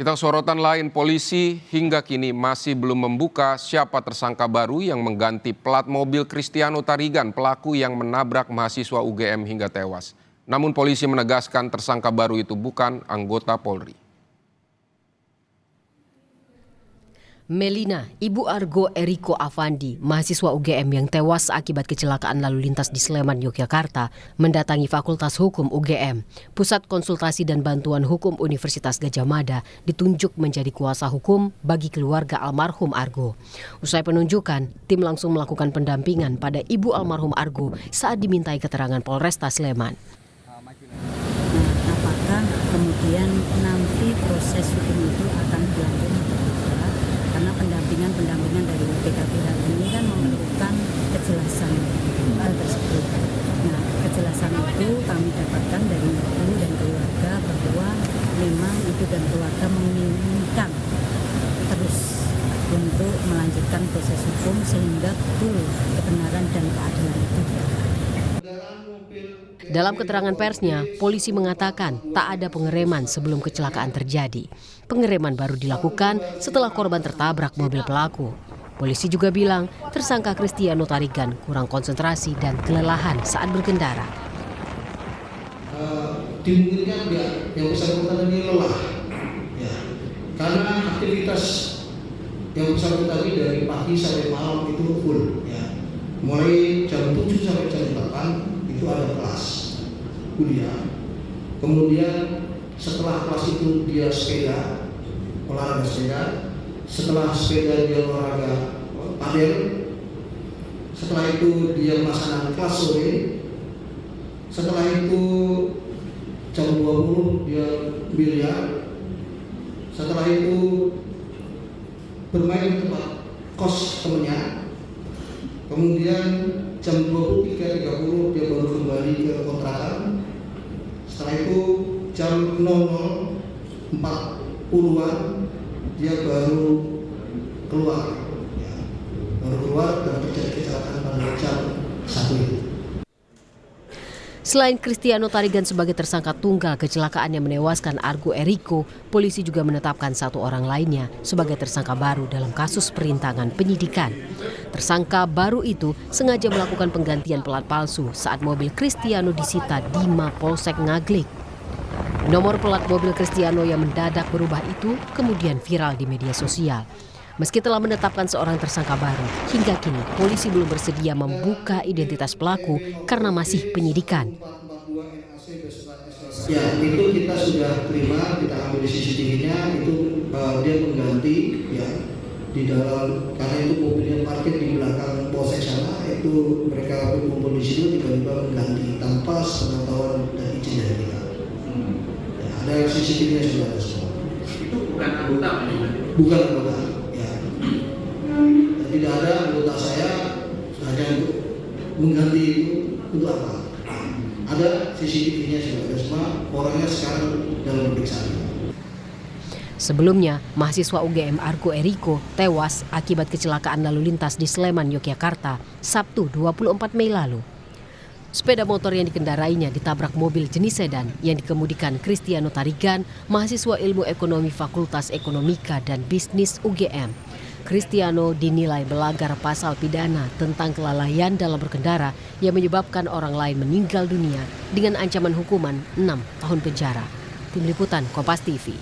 Kita sorotan lain, polisi hingga kini masih belum membuka siapa tersangka baru yang mengganti plat mobil Cristiano Tarigan, pelaku yang menabrak mahasiswa UGM hingga tewas. Namun polisi menegaskan tersangka baru itu bukan anggota Polri. Melina, ibu Argo Eriko Avandi, mahasiswa UGM yang tewas akibat kecelakaan lalu lintas di Sleman, Yogyakarta, mendatangi Fakultas Hukum UGM. Pusat Konsultasi dan Bantuan Hukum Universitas Gadjah Mada ditunjuk menjadi kuasa hukum bagi keluarga almarhum Argo. Usai penunjukan, tim langsung melakukan pendampingan pada ibu almarhum Argo saat dimintai keterangan Polresta Sleman. Apakah kemudian nanti proses hukum itu akan berlanjut? Karena pendampingan dari tiga pihak ini kan memerlukan kejelasan hal tersebut. Nah, kejelasan itu kami dapatkan dari ibu dan keluarga bahwa memang ibu dan keluarga menginginkan terus untuk melanjutkan proses hukum sehingga betul kebenaran dan keadilan itu. Dalam keterangan persnya, polisi mengatakan tak ada pengereman sebelum kecelakaan terjadi. Pengereman baru dilakukan setelah korban tertabrak mobil pelaku. Polisi juga bilang tersangka Cristiano Tarigan kurang konsentrasi dan kelelahan saat berkendara. Dimungkinkan yang bersangkutan ini lelah, ya, karena aktivitas yang bersangkutan ini dari pagi sampai malam itu full, ya. Mulai jam 7 sampai jam 8 itu ada kelas kuliah. Kemudian setelah kelas itu dia sepeda, olahraga sepeda. Setelah sepeda dia olahraga padel. Setelah itu dia melaksanakan kelas sore. Setelah itu jam 20 dia biliar. Setelah itu bermain di tempat kos temannya. Kemudian jam 23.30 dia baru kembali ke kontrakan. Setelah itu jam 00.40-an dia baru keluar, ya, dan terjadi kecelakaan pada jam 1 itu. Selain Cristiano Tarigan sebagai tersangka tunggal kecelakaan yang menewaskan Argo Eriko, polisi juga menetapkan satu orang lainnya sebagai tersangka baru dalam kasus perintangan penyidikan. Tersangka baru itu sengaja melakukan penggantian plat palsu saat mobil Cristiano disita di Mapolsek Ngaglik. Nomor plat mobil Cristiano yang mendadak berubah itu kemudian viral di media sosial. Meski telah menetapkan seorang tersangka baru, hingga kini polisi belum bersedia membuka identitas pelaku karena masih penyidikan. Ya, itu kita sudah terima, kita ambil CCTV-nya, itu dia mengganti, ya, di dalam, karena itu mobilnya parkir di belakang polsek sana, itu mereka kumpul di situ tiba-tiba mengganti tanpa sepengetahuan dan izin dari kita. Ya, ada CCTV-nya sudah ada semua. Itu bukan anggota, bukan anggota. Tidak ada anggota saya hanya untuk mengganti itu untuk apa? Ada CCTV-nya sudah semua, orangnya sekarang dalam pemeriksaan. Sebelumnya, mahasiswa UGM Argo Eriko tewas akibat kecelakaan lalu lintas di Sleman, Yogyakarta, Sabtu 24 Mei lalu. Sepeda motor yang dikendarainya ditabrak mobil jenis sedan yang dikemudikan Cristiano Tarigan, mahasiswa Ilmu Ekonomi Fakultas Ekonomika dan Bisnis UGM. Cristiano dinilai melanggar pasal pidana tentang kelalaian dalam berkendara yang menyebabkan orang lain meninggal dunia dengan ancaman hukuman 6 tahun penjara. Tim Liputan Kompas TV.